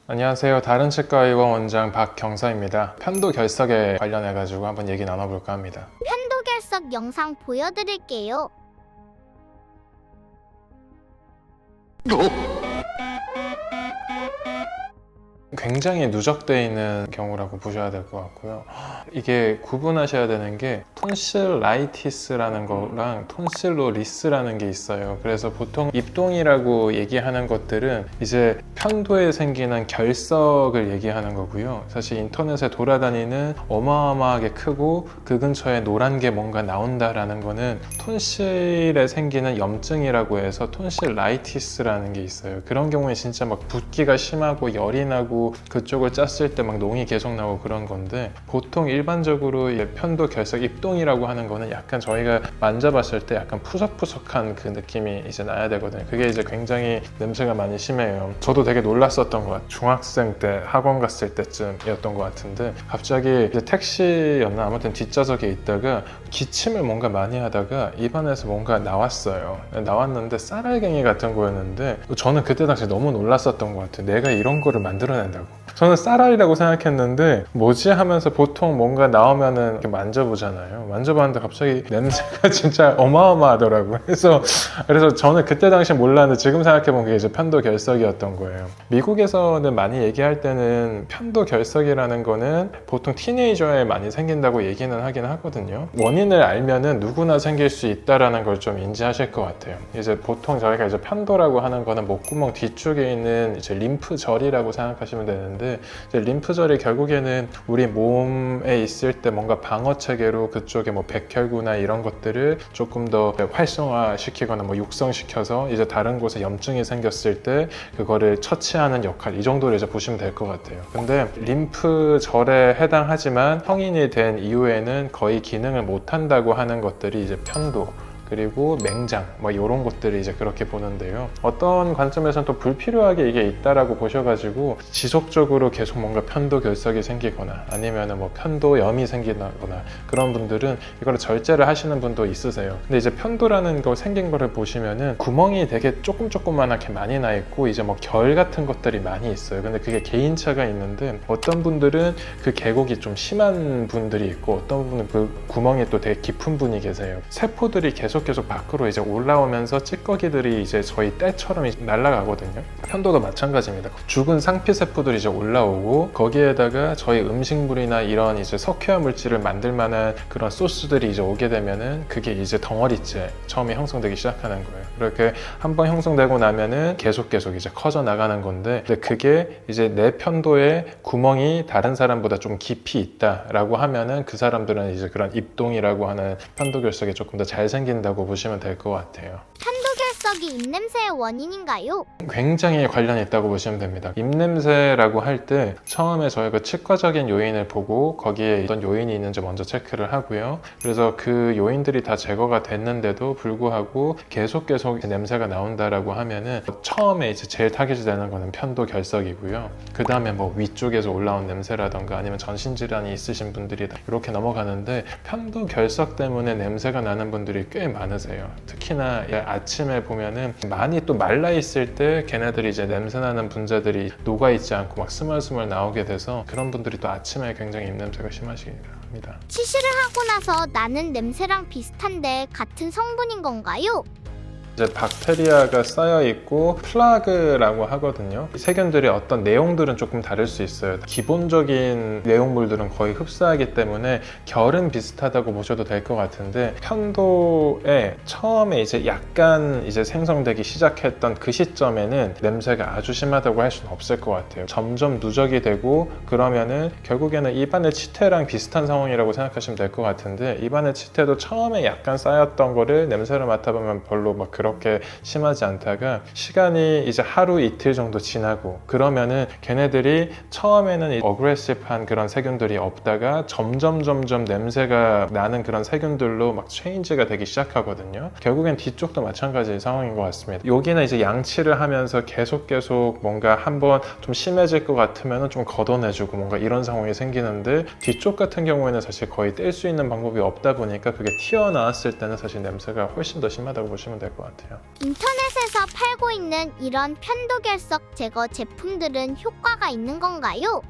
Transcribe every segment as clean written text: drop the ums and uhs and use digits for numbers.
안녕하세요. 다른치과의원 원장 박경서입니다. 편도 결석에 관련해가지고 한번 얘기 나눠볼까 합니다. 편도 결석 영상 보여드릴게요. 굉장히 누적되어 있는 경우라고 보셔야 될 것 같고요. 이게 구분하셔야 되는 게 톤실라이티스라는 거랑 톤실로리스라는 게 있어요. 그래서 보통 입동이라고 얘기하는 것들은 이제 편도에 생기는 결석을 얘기하는 거고요. 사실 인터넷에 돌아다니는 어마어마하게 크고 그 근처에 노란 게 뭔가 나온다라는 거는 톤실에 생기는 염증이라고 해서 톤실라이티스라는 게 있어요. 그런 경우에 진짜 막 붓기가 심하고 열이 나고 그쪽을 짰을 때 막 농이 계속 나오고 그런 건데, 보통 일반적으로 편도 결석 입동이라고 하는 거는 약간 저희가 만져봤을 때 약간 푸석푸석한 그 느낌이 이제 나야 되거든요. 그게 이제 굉장히 냄새가 많이 심해요. 저도 되게 놀랐었던 것 같아요. 중학생 때 학원 갔을 때쯤이었던 것 같은데, 갑자기 이제 택시였나 아무튼 뒷좌석에 있다가 기침을 뭔가 많이 하다가 입안에서 뭔가 나왔어요. 나왔는데 쌀알갱이 같은 거였는데, 저는 그때 당시 너무 놀랐었던 것 같아요. 내가 이런 거를 만들어낸다고. 저는 쌀알이라고 생각했는데 뭐지 하면서 보통 뭔가 나오면은 이렇게 만져보잖아요. 만져봤는데 갑자기 냄새가 진짜 어마어마하더라고요. 그래서 저는 그때 당시 몰랐는데 지금 생각해보면 그게 이제 편도 결석이었던 거예요. 미국에서는 많이 얘기할 때는 편도 결석이라는 거는 보통 티네이저에 많이 생긴다고 얘기는 하긴 하거든요. 원인을 알면은 누구나 생길 수 있다라는 걸 좀 인지하실 것 같아요. 이제 보통 저희가 이제 편도라고 하는 거는 목구멍 뒤쪽에 있는 이제 림프절이라고 생각하시면 되는데, 이제 림프절이 결국에는 우리 몸에 있을 때 뭔가 방어 체계로 그쪽에 뭐 백혈구나 이런 것들을 조금 더 활성화시키거나 뭐 육성시켜서 이제 다른 곳에 염증이 생겼을 때 그거를 처치하는 역할, 이 정도를 이제 보시면 될 것 같아요. 근데 림프절에 해당하지만 성인이 된 이후에는 거의 기능을 못 한다고 하는 것들이 이제 편도, 그리고 맹장, 뭐 이런 것들을 이제 그렇게 보는데요. 어떤 관점에서는 또 불필요하게 이게 있다라고 보셔가지고 지속적으로 계속 뭔가 편도 결석이 생기거나 아니면은 뭐 편도염이 생기거나 그런 분들은 이걸 절제를 하시는 분도 있으세요. 근데 이제 편도라는 거 생긴 거를 보시면은 구멍이 되게 조그맣게 많이 나 있고 이제 뭐 결 같은 것들이 많이 있어요. 근데 그게 개인차가 있는데, 어떤 분들은 그 계곡이 좀 심한 분들이 있고 어떤 분은 그 구멍이 또 되게 깊은 분이 계세요. 세포들이 계속 밖으로 이제 올라오면서 찌꺼기들이 이제 저희 때처럼 날아가거든요. 편도도 마찬가지입니다. 죽은 상피세포들이 이제 올라오고 거기에다가 저희 음식물이나 이런 이제 석회화 물질을 만들 만한 그런 소스들이 이제 오게 되면은 그게 이제 덩어리째 처음에 형성되기 시작하는 거예요. 그렇게 한번 형성되고 나면은 계속 이제 커져 나가는 건데, 근데 그게 이제 내 편도에 구멍이 다른 사람보다 좀 깊이 있다라고 하면은 그 사람들은 이제 그런 입동이라고 하는 편도 결석이 조금 더 잘 생긴다고 보시면 될 것 같아요. 편도 결석이 입냄새의 원인인가요? 굉장히 관련이 있다고 보시면 됩니다. 입냄새라고 할 때 처음에 저희가 치과적인 요인을 보고 거기에 어떤 요인이 있는지 먼저 체크를 하고요. 그래서 그 요인들이 다 제거가 됐는데도 불구하고 계속 냄새가 나온다라고 하면은 처음에 이제 제일 타깃이 되는 거는 편도 결석이고요. 그 다음에 뭐 위쪽에서 올라온 냄새라던가 아니면 전신질환이 있으신 분들이 이렇게 넘어가는데, 편도 결석 때문에 냄새가 나는 분들이 꽤 많으세요. 특히나 아침에 보면은 많이 또 말라 있을 때 걔네들이 이제 냄새나는 분자들이 녹아있지 않고 막 스멀스멀 나오게 돼서 그런 분들이 또 아침에 굉장히 입냄새가 심하시긴 합니다. 치실을 하고 나서 나는 냄새랑 비슷한데 같은 성분인 건가요? 이제 박테리아가 쌓여 있고 플라그라고 하거든요. 세균들의 어떤 내용들은 조금 다를 수 있어요. 기본적인 내용물들은 거의 흡사하기 때문에 결은 비슷하다고 보셔도 될 것 같은데, 편도에 처음에 이제 약간 이제 생성되기 시작했던 그 시점에는 냄새가 아주 심하다고 할 수는 없을 것 같아요. 점점 누적이 되고 그러면은 결국에는 입안의 치태랑 비슷한 상황이라고 생각하시면 될 것 같은데, 입안의 치태도 처음에 약간 쌓였던 거를 냄새를 맡아보면 별로 막 그렇게 심하지 않다가 시간이 이제 하루 이틀 정도 지나고 그러면은 걔네들이 처음에는 어그레시브한 그런 세균들이 없다가 점점 냄새가 나는 그런 세균들로 막 체인지가 되기 시작하거든요. 결국엔 뒤쪽도 마찬가지 상황인 것 같습니다. 여기는 이제 양치를 하면서 계속 뭔가 한번 좀 심해질 것 같으면 좀 걷어내주고 뭔가 이런 상황이 생기는데, 뒤쪽 같은 경우에는 사실 거의 뗄 수 있는 방법이 없다 보니까 그게 튀어나왔을 때는 사실 냄새가 훨씬 더 심하다고 보시면 될 것 같아요. 같아요. 인터넷에서 팔고 있는 이런 편도결석 제거 제품들은 효과가 있는 건가요?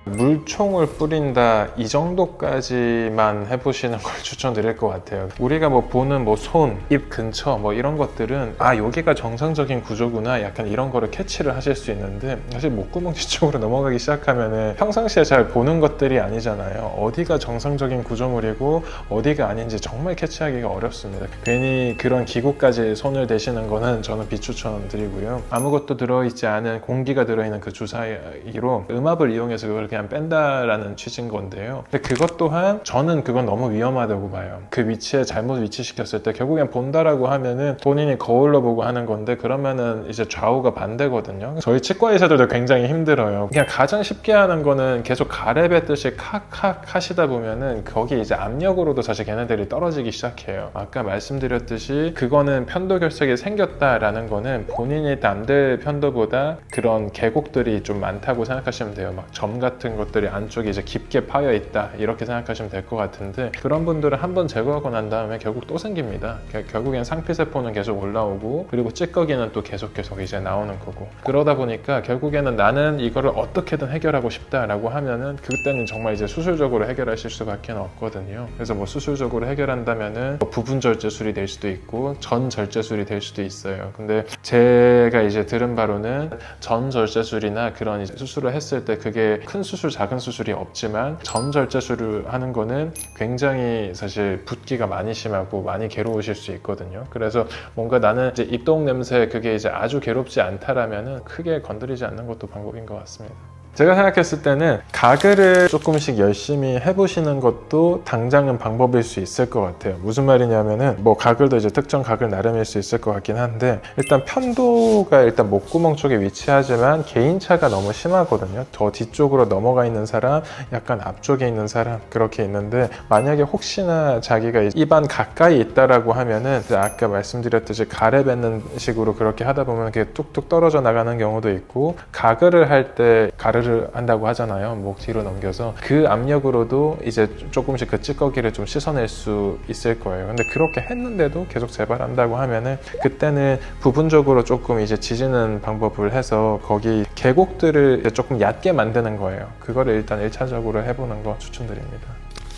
물총을 뿌린다 이 정도까지만 해보시는 걸 추천드릴 것 같아요. 우리가 뭐 보는 뭐 손, 입 근처 뭐 이런 것들은 아 여기가 정상적인 구조구나 약간 이런 거를 캐치를 하실 수 있는데 사실 목구멍 뒤쪽으로 넘어가기 시작하면은 평상시에 잘 보는 것들이 아니잖아요. 어디가 정상적인 구조물이고 어디가 아닌지 정말 캐치하기가 어렵습니다. 괜히 그런 기구까지 손을 대시는 거는 저는 비추천드리고요. 아무것도 들어있지 않은 공기가 들어있는 그 주사기로 음압을 이용해서 그걸 그냥 뺀다라는 취지인 건데요. 근데 그것 또한 저는 그건 너무 위험하다고 봐요. 그 위치에 잘못 위치시켰을 때 결국엔 본다라고 하면은 본인이 거울로 보고 하는 건데 그러면은 이제 좌우가 반대거든요. 저희 치과 의사들도 굉장히 힘들어요. 그냥 가장 쉽게 하는 거는 계속 가래뱉듯이 칵칵 하시다 보면은 거기 이제 압력으로도 사실 걔네들이 떨어지기 시작해요. 아까 말씀드렸듯이 그거는 편도결석이 생겼다라는 거는 본인이 남들 편도보다 그런 계곡들이 좀 많다고 생각하시면 돼요. 막 점 같은 것들이 안쪽에 이제 깊게 파여 있다 이렇게 생각하시면 될 것 같은데 그런 분들은 한번 제거하고 난 다음에 결국 또 생깁니다. 결국엔 상피세포는 계속 올라오고 그리고 찌꺼기는 또 계속 이제 나오는 거고 그러다 보니까 결국에는 나는 이거를 어떻게든 해결하고 싶다라고 하면은 그때는 정말 이제 수술적으로 해결하실 수밖에 없거든요. 그래서 뭐 수술적으로 해결한다면은 뭐 부분 절제술이 될 수도 있고 전 절제술이 될 수도 있어요. 근데 제가 이제 들은 바로는 전 절제술이나 그런 이제 수술을 했을 때 그게 큰 수술, 작은 수술이 없지만 전절제술을 하는 거는 굉장히 사실 붓기가 많이 심하고 많이 괴로우실 수 있거든요. 그래서 뭔가 나는 이제 입동 냄새 그게 이제 아주 괴롭지 않다라면은 크게 건드리지 않는 것도 방법인 것 같습니다. 제가 생각했을 때는 가글을 조금씩 열심히 해보시는 것도 당장은 방법일 수 있을 것 같아요. 무슨 말이냐면은 뭐 가글도 이제 특정 가글 나름일 수 있을 것 같긴 한데 일단 편도가 일단 목구멍 쪽에 위치하지만 개인차가 너무 심하거든요. 저 뒤쪽으로 넘어가 있는 사람, 약간 앞쪽에 있는 사람 그렇게 있는데 만약에 혹시나 자기가 입안 가까이 있다라고 하면은 아까 말씀드렸듯이 가래 뱉는 식으로 그렇게 하다 보면 그게 뚝뚝 떨어져 나가는 경우도 있고 가글을 할 때 가르를 한다고 하잖아요. 목 뒤로 넘겨서 그 압력으로도 이제 조금씩 그 찌꺼기를 좀 씻어낼 수 있을 거예요. 근데 그렇게 했는데도 계속 재발한다고 하면은 그때는 부분적으로 조금 이제 지지는 방법을 해서 거기 계곡들을 조금 얕게 만드는 거예요. 그거를 일단 1차적으로 해보는 거 추천드립니다.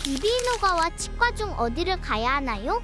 이비인후과와 치과 중 어디를 가야 하나요?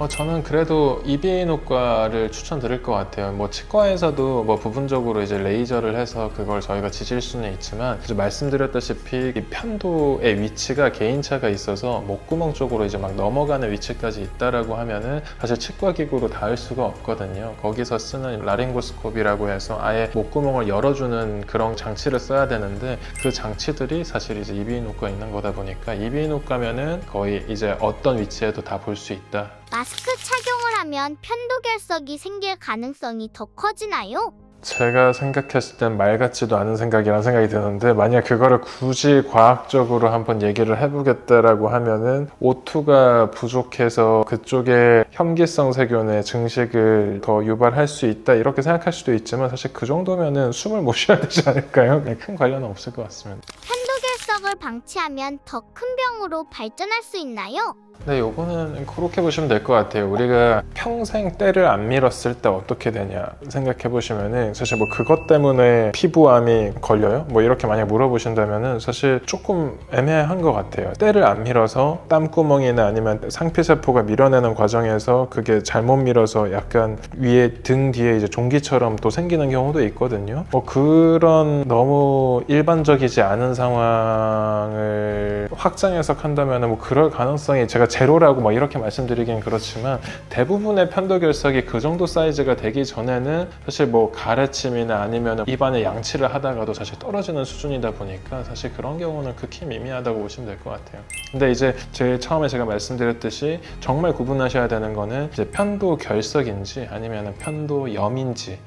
저는 그래도 이비인후과를 추천드릴 것 같아요. 뭐 치과에서도 뭐 부분적으로 이제 레이저를 해서 그걸 저희가 지질 수는 있지만 이제 말씀드렸다시피 이 편도의 위치가 개인차가 있어서 목구멍 쪽으로 이제 막 넘어가는 위치까지 있다라고 하면은 사실 치과 기구로 닿을 수가 없거든요. 거기서 쓰는 라링고스코피라고 해서 아예 목구멍을 열어주는 그런 장치를 써야 되는데 그 장치들이 사실 이제 이비인후과에 있는 거다 보니까 이비인후과면은 거의 이제 어떤 위치에도 다 볼 수 있다. 마스크 착용을 하면 편도결석이 생길 가능성이 더 커지나요? 제가 생각했을 땐 말 같지도 않은 생각이라는 생각이 드는데 만약 그거를 굳이 과학적으로 한번 얘기를 해보겠다라고 하면은 O2가 부족해서 그쪽에 현기성 세균의 증식을 더 유발할 수 있다 이렇게 생각할 수도 있지만 사실 그 정도면은 숨을 못 쉬어야 되지 않을까요? 큰 관련은 없을 것 같습니다. 편도결석을 방치하면 더 큰 병으로 발전할 수 있나요? 네, 요거는 그렇게 보시면 될 것 같아요. 우리가 평생 때를 안 밀었을 때 어떻게 되냐 생각해 보시면은 사실 뭐 그것 때문에 피부암이 걸려요? 뭐 이렇게 만약 물어보신다면은 사실 조금 애매한 것 같아요. 때를 안 밀어서 땀구멍이나 아니면 상피세포가 밀어내는 과정에서 그게 잘못 밀어서 약간 위에 등 뒤에 이제 종기처럼 또 생기는 경우도 있거든요. 뭐 그런 너무 일반적이지 않은 상황을 확장 해석한다면은 뭐 그럴 가능성이 제가 제로라고 막 이렇게 말씀드리긴 그렇지만 대부분의 편도결석이 그 정도 사이즈가 되기 전에는 사실 뭐 가래침이나 아니면 입안에 양치를 하다가도 사실 떨어지는 수준이다 보니까 사실 그런 경우는 극히 미미하다고 보시면 될 것 같아요. 근데 이제 제일 처음에 제가 말씀드렸듯이 정말 구분하셔야 되는 거는 이제 편도결석인지 아니면 편도염인지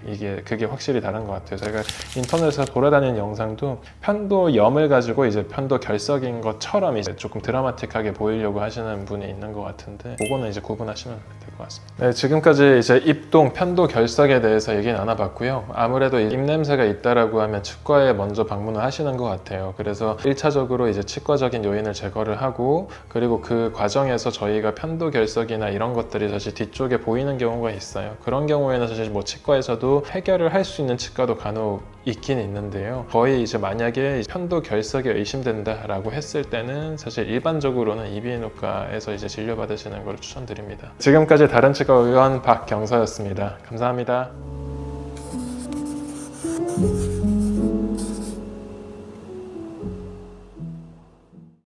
그게 확실히 다른 것 같아요. 제가 인터넷에서 돌아다니는 영상도 편도염을 가지고 이제 편도결석인 것처럼 이제 조금 드라마틱하게 보이려고 하시는 부분이 있는 것 같은데 그거는 이제 구분하시면 될 것 같습니다. 네, 지금까지 이제 입동, 편도 결석에 대해서 얘기 나눠봤고요. 아무래도 입냄새가 있다라고 하면 치과에 먼저 방문을 하시는 것 같아요. 그래서 1차적으로 이제 치과적인 요인을 제거를 하고 그리고 그 과정에서 저희가 편도 결석이나 이런 것들이 사실 뒤쪽에 보이는 경우가 있어요. 그런 경우에는 사실 뭐 치과에서도 해결을 할 수 있는 치과도 간혹 있긴 있는데요. 거의 이제 만약에 편도 결석이 의심된다라고 했을 때는 사실 일반적으로는 이비인후과에서 이제 진료받으시는 걸 추천드립니다. 지금까지 다른 치과 의원 박경서였습니다. 감사합니다.